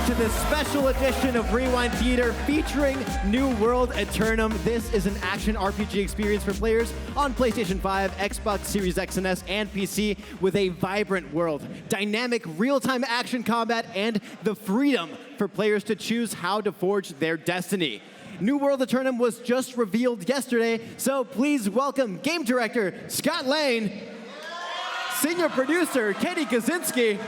to this special edition of Rewind Theater featuring New World Aeternum. This is an action RPG experience for players on PlayStation 5, Xbox Series X and S, and PC with a vibrant world, dynamic real-time action combat, and the freedom for players to choose how to forge their destiny. New World Aeternum was just revealed yesterday, so please welcome Game Director Scott Lane, Senior Producer Katie Kaczynski,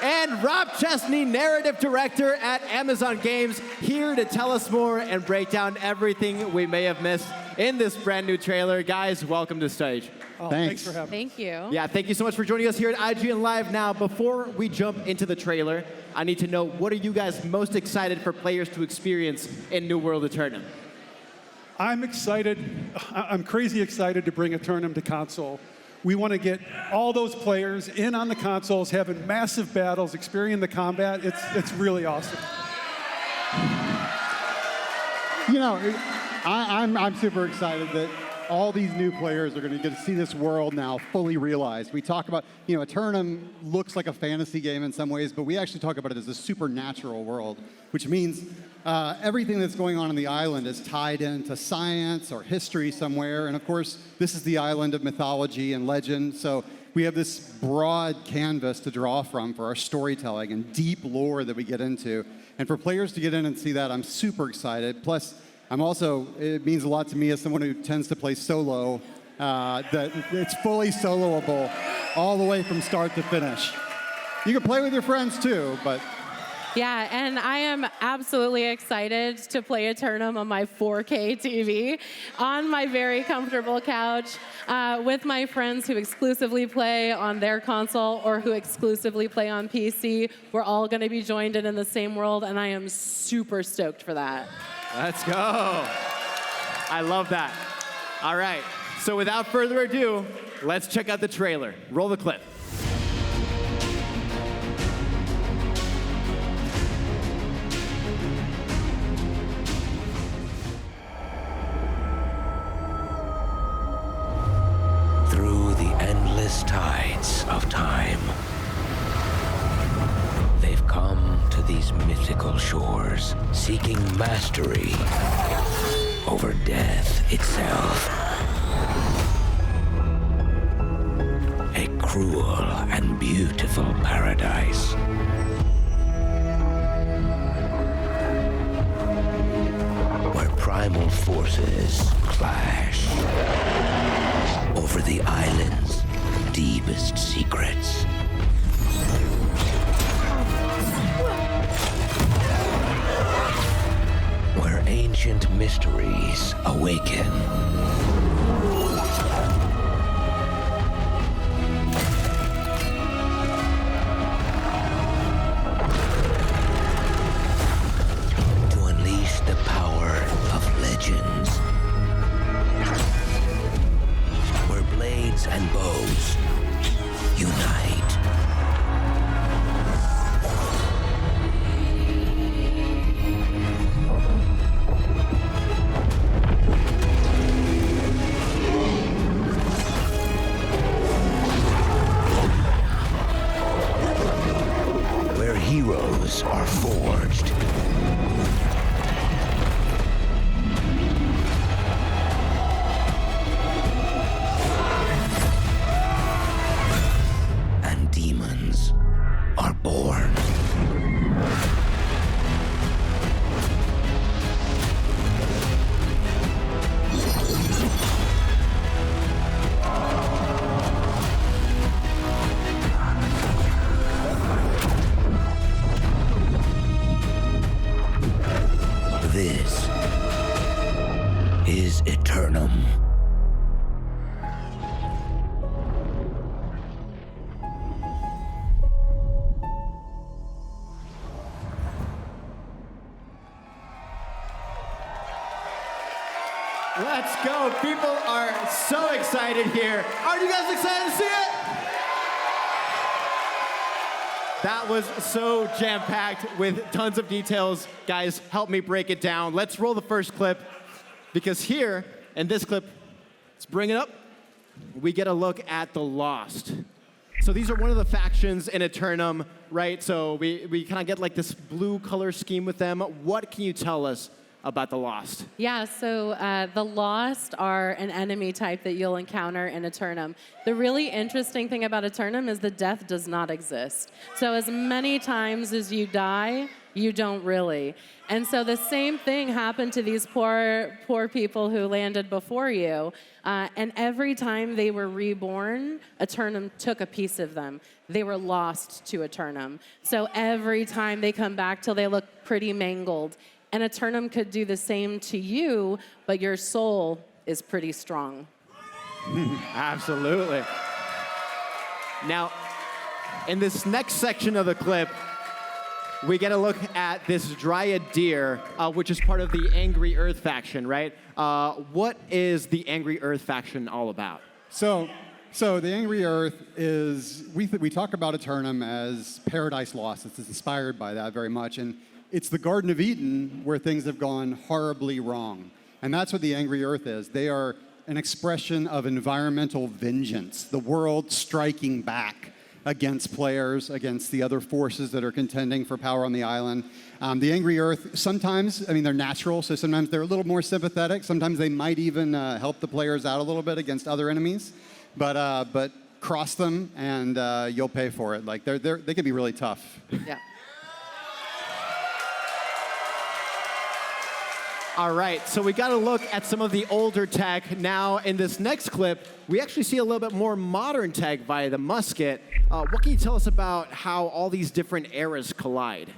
and Rob Chesney, Narrative Director at Amazon Games, here to tell us more and break down everything we may have missed in this brand new trailer. Guys, welcome to stage. Oh, thanks for having me. Thank you. Yeah, thank you so much for joining us here at IGN Live. Now, before we jump into the trailer, I need to know, what are you guys most excited for players to experience in New World Aeternum? I'm excited. I'm crazy excited to bring Aeternum to console. We want to get all those players in on the consoles, having massive battles, experiencing the combat. It's really awesome. You know, I'm super excited that all these new players are going to get to see this world now fully realized. We talk about, you know, Aeternum looks like a fantasy game in some ways, but we actually talk about it as a supernatural world, which means everything that's going on the island is tied into science or history somewhere. And of course, this is the island of mythology and legend. So we have this broad canvas to draw from for our storytelling and deep lore that we get into. And for players to get in and see that, I'm super excited. Plus, it means a lot to me as someone who tends to play solo, that it's fully soloable all the way from start to finish. You can play with your friends too, but. Yeah, and I am absolutely excited to play Aeternum on my 4K TV, on my very comfortable couch, with my friends who exclusively play on their console or who exclusively play on PC. We're all going to be joined in the same world, and I am super stoked for that. Let's go. I love that. All right, so without further ado, let's check out the trailer. Roll the clip. Through the endless tides of time, they've come to these mythical shores, seeking mastery over death itself. A cruel and beautiful paradise. Where primal forces clash over the island's deepest secrets. Where ancient mysteries awaken. To unleash the power of legends. Where blades and bows unite. Where heroes are forged. And demons are born. This is Aeternum. Let's go. People are so excited here. Aren't you guys excited to see it? That was so jam-packed with tons of details. Guys, help me break it down. Let's roll the first clip, because here, in this clip, let's bring it up, we get a look at the Lost. So these are one of the factions in Aeternum, right? So we kind of get like this blue color scheme with them. What can you tell us about the Lost? Yeah, so the Lost are an enemy type that you'll encounter in Aeternum. The really interesting thing about Aeternum is the death does not exist. So as many times as you die, you don't really. And so the same thing happened to these poor people who landed before you. And every time they were reborn, Aeternum took a piece of them. They were lost to Aeternum. So every time they come back till they look pretty mangled. And Aeternum could do the same to you, but your soul is pretty strong. Absolutely. Now, in this next section of the clip, we get a look at this Dryad Deer, which is part of the Angry Earth faction, right? What is the Angry Earth faction all about? So the Angry Earth is, we talk about Aeternum as Paradise Lost. It's inspired by that very much. And it's the Garden of Eden where things have gone horribly wrong. And that's what the Angry Earth is. They are an expression of environmental vengeance, the world striking back against players, against the other forces that are contending for power on the island. The Angry Earth, sometimes, I mean, they're natural, so sometimes they're a little more sympathetic. Sometimes they might even help the players out a little bit against other enemies. But cross them and you'll pay for it. Like, they can be really tough. Yeah. All right, so we got to look at some of the older tech. Now, in this next clip, we actually see a little bit more modern tech via the musket. What can you tell us about how all these different eras collide?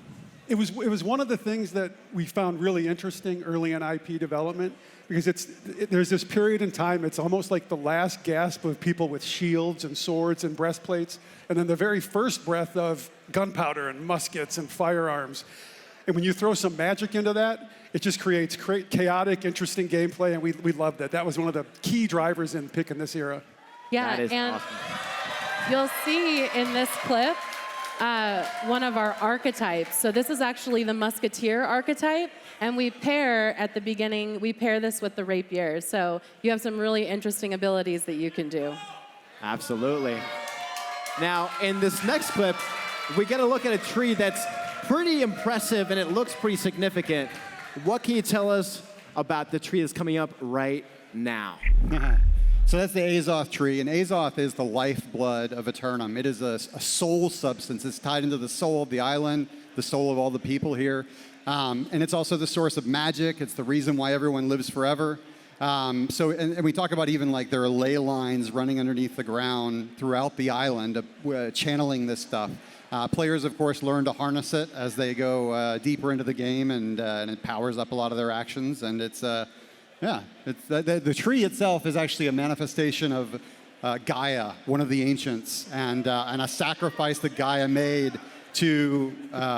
It was one of the things that we found really interesting early in IP development, because there's this period in time, it's almost like the last gasp of people with shields and swords and breastplates, and then the very first breath of gunpowder and muskets and firearms. And when you throw some magic into that, it just creates chaotic, interesting gameplay, and we loved it. That was one of the key drivers in picking this era. Yeah, That is and awesome. you'll see in this clip one of our archetypes. So this is actually the musketeer archetype, and we pair at the beginning, we pair this with the rapier. So you have some really interesting abilities that you can do. Absolutely. Now, in this next clip, we get a look at a tree that's pretty impressive and it looks pretty significant. What can you tell us about the tree that's coming up right now? So that's the Azoth tree, and Azoth is the lifeblood of Aeternum. It is a soul substance. It's tied into the soul of the island, the soul of all the people here. And it's also the source of magic. It's the reason why everyone lives forever. And we talk about even like there are ley lines running underneath the ground throughout the island, channeling this stuff. Players, of course, learn to harness it as they go deeper into the game, and it powers up a lot of their actions. And the tree itself is actually a manifestation of Gaia, one of the ancients, and a sacrifice that Gaia made to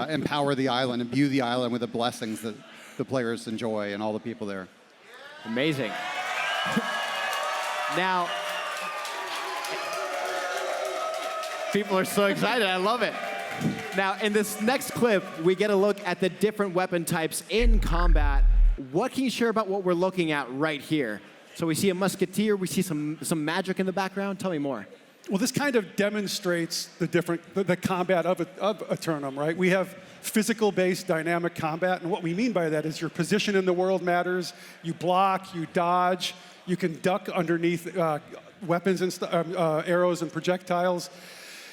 empower the island, imbue the island with the blessings that the players enjoy and all the people there. Amazing. Now, people are so excited. I love it. Now, in this next clip, we get a look at the different weapon types in combat. What can you share about what we're looking at right here? So we see a musketeer. We see some magic in the background. Tell me more. Well, this kind of demonstrates the combat of Aeternum, right? We have physical-based dynamic combat, and what we mean by that is your position in the world matters. You block, you dodge, you can duck underneath weapons and arrows and projectiles.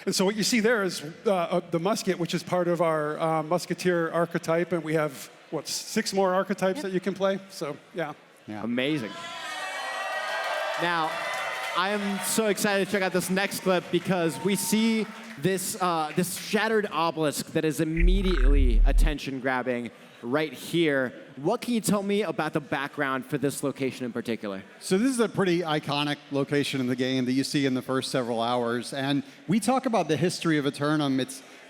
And so what you see there is the musket, which is part of our musketeer archetype, and we have, 6 more archetypes that you can play? So, yeah. Amazing. Now, I am so excited to check out this next clip because we see this shattered obelisk that is immediately attention-grabbing right here. What can you tell me about the background for this location in particular? So this is a pretty iconic location in the game that you see in the first several hours. And we talk about the history of Aeternum.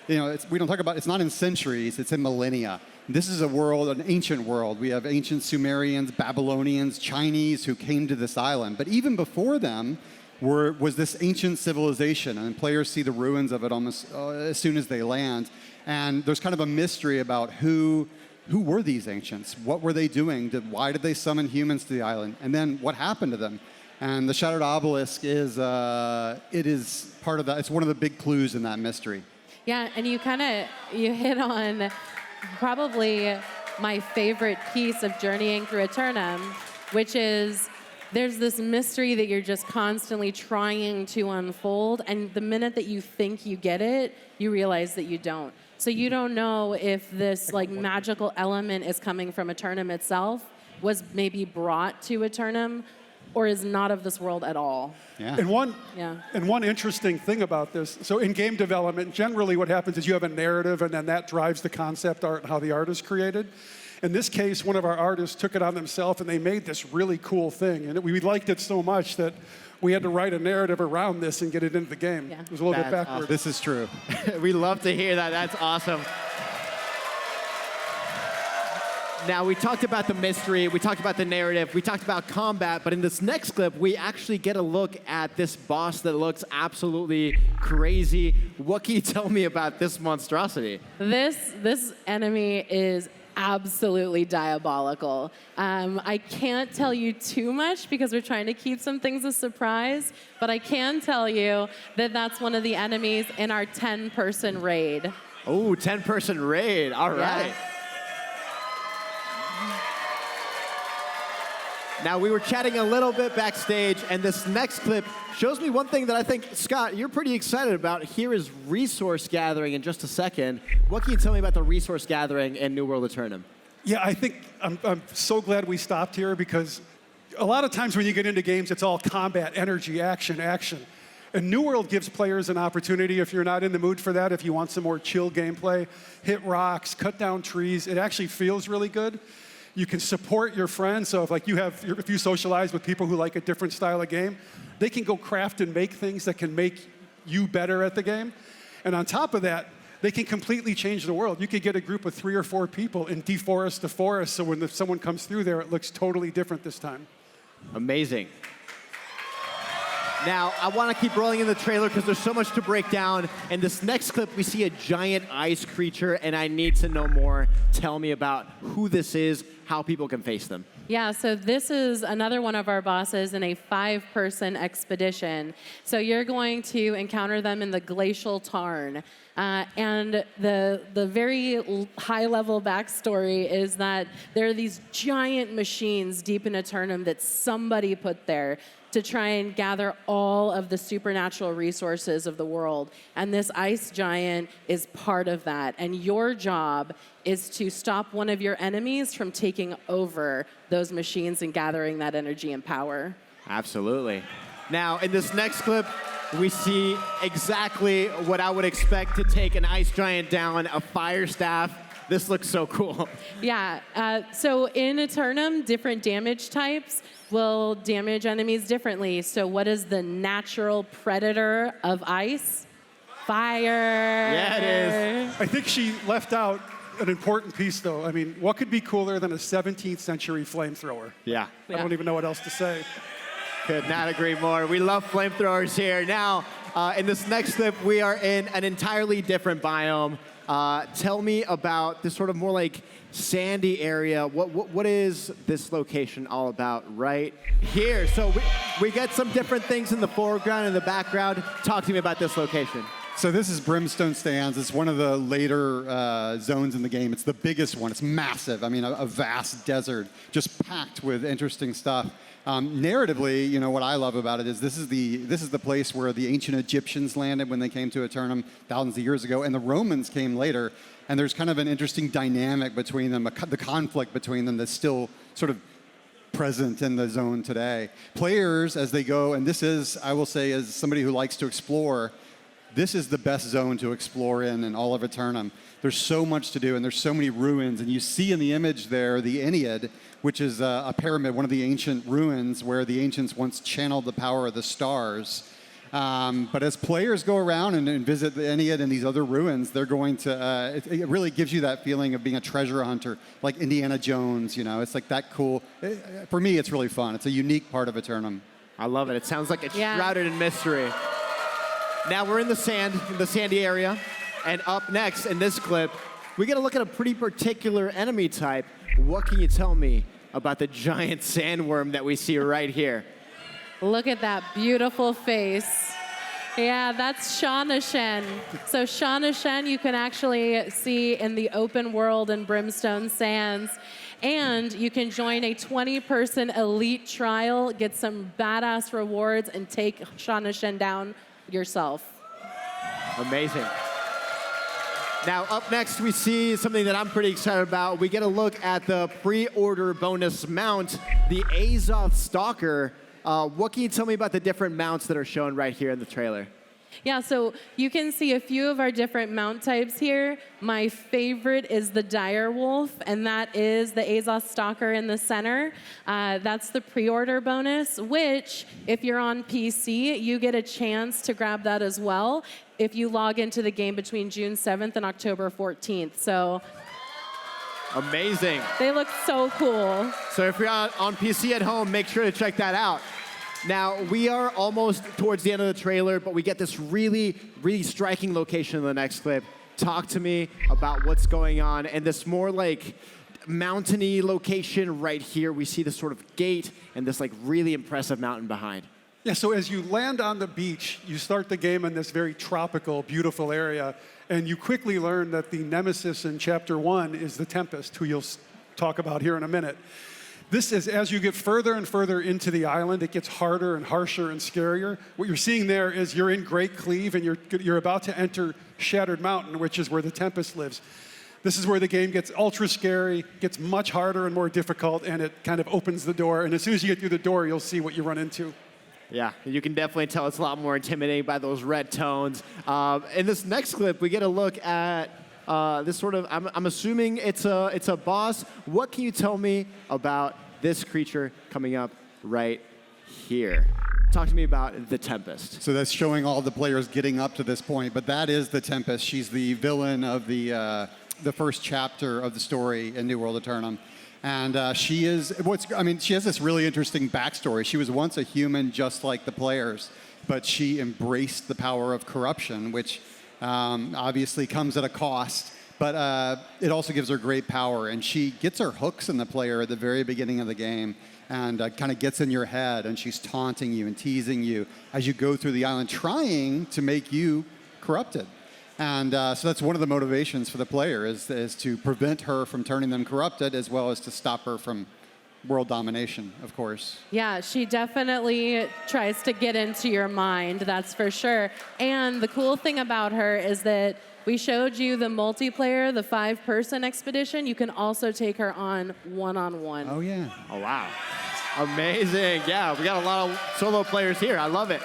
We don't talk about, it's not in centuries, it's in millennia. This is a world, an ancient world. We have ancient Sumerians, Babylonians, Chinese who came to this island. But even before them was this ancient civilization, and players see the ruins of it almost as soon as they land. And there's kind of a mystery about who were these ancients? What were they doing? Why did they summon humans to the island? And then what happened to them? And the Shattered Obelisk is it is part of that. It's one of the big clues in that mystery. Yeah, and you hit on probably my favorite piece of journeying through Aeternum, which is there's this mystery that you're just constantly trying to unfold, and the minute that you think you get it, you realize that you don't. So you don't know if this like magical element is coming from Aeternum itself, was maybe brought to Aeternum, or is not of this world at all. Yeah. And one interesting thing about this, so in game development, generally what happens is you have a narrative, and then that drives the concept art and how the art is created. In this case, one of our artists took it on themselves, and they made this really cool thing. And we liked it so much that we had to write a narrative around this and get it into the game. Yeah. It was a little bit backward. Awesome. This is true. We love to hear that. That's awesome. Now, we talked about the mystery, we talked about the narrative, we talked about combat, but in this next clip, we actually get a look at this boss that looks absolutely crazy. What can you tell me about this monstrosity? This enemy is absolutely diabolical. I can't tell you too much because we're trying to keep some things a surprise, but I can tell you that that's one of the enemies in our 10-person raid. Oh, 10-person raid. All right. Yeah. Now, we were chatting a little bit backstage, and this next clip shows me one thing that I think, Scott, you're pretty excited about. Here is resource gathering in just a second. What can you tell me about the resource gathering in New World Aeternum? Yeah, I think I'm so glad we stopped here, because a lot of times when you get into games, it's all combat, energy, action, action. And New World gives players an opportunity, if you're not in the mood for that, if you want some more chill gameplay, hit rocks, cut down trees. It actually feels really good. You can support your friends, so if you socialize with people who like a different style of game, they can go craft and make things that can make you better at the game. And on top of that, they can completely change the world. You could get a group of 3 or 4 people and deforest the forest, so when someone comes through there, it looks totally different this time. Amazing. Now, I want to keep rolling in the trailer because there's so much to break down. In this next clip, we see a giant ice creature, and I need to know more. Tell me about who this is, how people can face them. Yeah, so this is another one of our bosses in a 5-person expedition. So you're going to encounter them in the Glacial Tarn. And the very high-level backstory is that there are these giant machines deep in Aeternum that somebody put there to try and gather all of the supernatural resources of the world. And this ice giant is part of that. And your job is to stop one of your enemies from taking over those machines and gathering that energy and power. Absolutely. Now, in this next clip, we see exactly what I would expect to take an ice giant down, a fire staff. This looks so cool. Yeah, so in Aeternum, different damage types will damage enemies differently. So what is the natural predator of ice? Fire. Yeah, it is. I think she left out an important piece, though. I mean, what could be cooler than a 17th century flamethrower? Yeah. I don't even know what else to say. Could not agree more. We love flamethrowers here. Now, in this next clip, we are in an entirely different biome. Tell me about this sort of more like sandy area. What is this location all about right here? So we get some different things in the foreground and the background. Talk to me about this location. So this is Brimstone Stands. It's one of the later zones in the game. It's the biggest one. It's massive. I mean, a vast desert, just packed with interesting stuff. Narratively, you know, what I love about it is this is the place where the ancient Egyptians landed when they came to Aeternum thousands of years ago, and the Romans came later. And there's kind of an interesting dynamic between them, the conflict between them that's still sort of present in the zone today. Players, as they go, and this is, I will say, as somebody who likes to explore, this is the best zone to explore in all of Aeternum. There's so much to do, and there's so many ruins. And you see in the image there the Ennead, which is a pyramid, one of the ancient ruins where the ancients once channeled the power of the stars. But as players go around and visit the Ennead and these other ruins, they're going to, it really gives you that feeling of being a treasure hunter, like Indiana Jones, you know. It's like that cool. For me, it's really fun. It's a unique part of Aeternum. I love it. It sounds like it's shrouded in mystery. Now we're in the sandy area, and up next in this clip, we get a look at a pretty particular enemy type. What can you tell me about the giant sandworm that we see right here? Look at that beautiful face. Yeah, that's Shauna Shen. So Shauna Shen, you can actually see in the open world in Brimstone Sands. And you can join a 20-person elite trial, get some badass rewards, and take Shauna Shen down yourself. Amazing. Now, up next, we see something that I'm pretty excited about. We get a look at the pre-order bonus mount, the Azoth Stalker. What can you tell me about the different mounts that are shown right here in the trailer? Yeah, so you can see a few of our different mount types here. My favorite is the Dire Wolf, and that is the Azoth Stalker in the center. That's the pre-order bonus, which, if you're on PC, you get a chance to grab that as well if you log into the game between June 7th and October 14th. So amazing. They look so cool. So if you're on PC at home, make sure to check that out. Now, we are almost towards the end of the trailer, but we get this really, really striking location in the next clip. Talk to me about what's going on. And this more like mountainy location right here, we see this sort of gate and this like really impressive mountain behind. Yeah, so as you land on the beach, you start the game in this very tropical, beautiful area, and you quickly learn that the nemesis in Chapter 1 is the Tempest, who you'll talk about here in a minute. This is, as you get further and further into the island, it gets harder and harsher and scarier. What you're seeing there is you're in Great Cleave, and you're about to enter Shattered Mountain, which is where the Tempest lives. This is where the game gets ultra scary, gets much harder and more difficult, and it kind of opens the door. And as soon as you get through the door, you'll see what you run into. Yeah, you can definitely tell it's a lot more intimidating by those red tones. In this next clip, we get a look at this sort of, I'm assuming it's a boss. What can you tell me about this creature coming up right here? Talk to me about the Tempest. So that's showing all the players getting up to this point, but that is the Tempest. She's the villain of the first chapter of the story in New World Aeternum. And she has this really interesting backstory. She was once a human just like the players, but she embraced the power of corruption, which obviously comes at a cost, but it also gives her great power. And she gets her hooks in the player at the very beginning of the game and kind of gets in your head, and she's taunting you and teasing you as you go through the island, trying to make you corrupted. And so that's one of the motivations for the player is to prevent her from turning them corrupted, as well as to stop her from world domination, of course. Yeah, she definitely tries to get into your mind, that's for sure. And the cool thing about her is that we showed you the multiplayer, the 5-person expedition. You can also take her on one-on-one. Oh, yeah. Oh, wow. Amazing. Yeah, we got a lot of solo players here. I love it.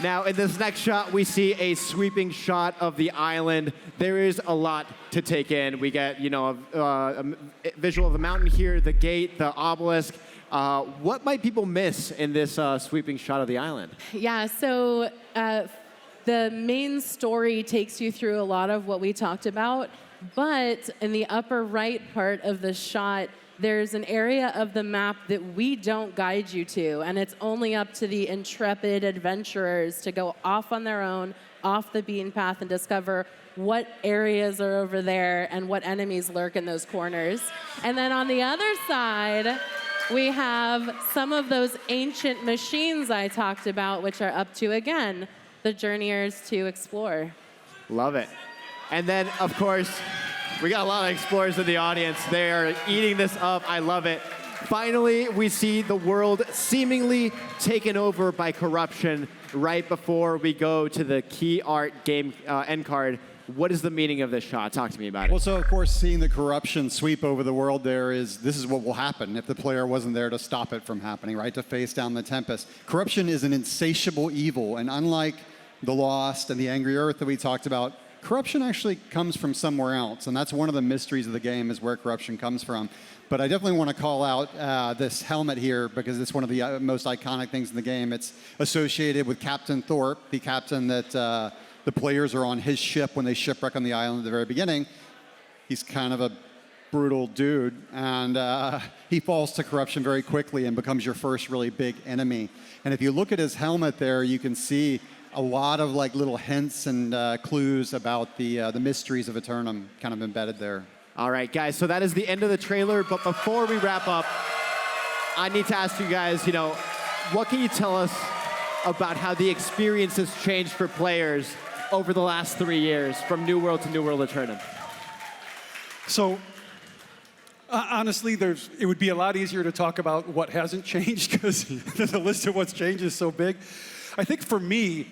Now, in this next shot, we see a sweeping shot of the island. There is a lot to take in. We get, a visual of the mountain here, the gate, the obelisk. What might people miss in this sweeping shot of the island? Yeah, so the main story takes you through a lot of what we talked about, but in the upper right part of the shot, there's an area of the map that we don't guide you to, and it's only up to the intrepid adventurers to go off on their own, off the beaten path, and discover what areas are over there and what enemies lurk in those corners. And then on the other side, we have some of those ancient machines I talked about, which are up to, again, the journeyers to explore. Love it. And then, of course, we got a lot of explorers in the audience. They are eating this up. I love it. Finally, we see the world seemingly taken over by corruption right before we go to the key art game end card. What is the meaning of this shot? Talk to me about it. Well, so of course, seeing the corruption sweep over the world this is what will happen if the player wasn't there to stop it from happening, right? To face down the Tempest. Corruption is an insatiable evil, and unlike the Lost and the Angry Earth that we talked about, corruption actually comes from somewhere else, and that's one of the mysteries of the game is where corruption comes from. But I definitely want to call out this helmet here because it's one of the most iconic things in the game. It's associated with Captain Thorpe, the captain that the players are on his ship when they shipwreck on the island at the very beginning. He's kind of a brutal dude, and he falls to corruption very quickly and becomes your first really big enemy. And if you look at his helmet there, you can see a lot of like little hints and clues about the mysteries of Aeternum kind of embedded there. All right, guys, so that is the end of the trailer. But before we wrap up, I need to ask you guys, what can you tell us about how the experience has changed for players over the last 3 years, from New World to New World Aeternum? So, honestly, it would be a lot easier to talk about what hasn't changed because the list of what's changed is so big. I think for me,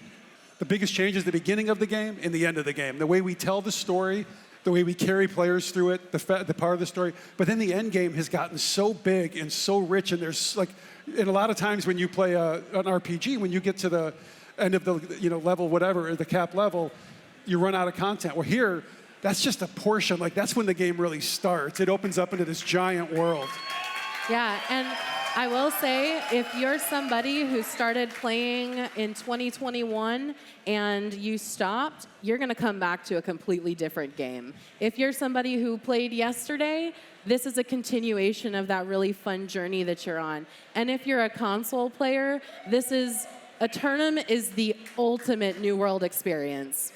the biggest change is the beginning of the game and the end of the game. The way we tell the story, the way we carry players through it, the part of the story. But then the end game has gotten so big and so rich, and there's like, and a lot of times when you play an RPG, when you get to the end of the level, whatever, or the cap level, you run out of content. Well, here, that's just a portion. Like, that's when the game really starts. It opens up into this giant world. Yeah, and I will say, if you're somebody who started playing in 2021 and you stopped, you're going to come back to a completely different game. If you're somebody who played yesterday, this is a continuation of that really fun journey that you're on. And if you're a console player, Aeternum is the ultimate New World experience.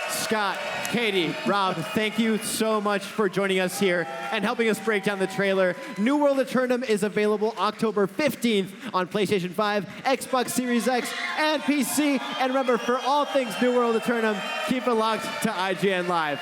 Scott, Katie, Rob, thank you so much for joining us here and helping us break down the trailer. New World Aeternum is available October 15th on PlayStation 5, Xbox Series X, and PC. And remember, for all things New World Aeternum, keep it locked to IGN Live.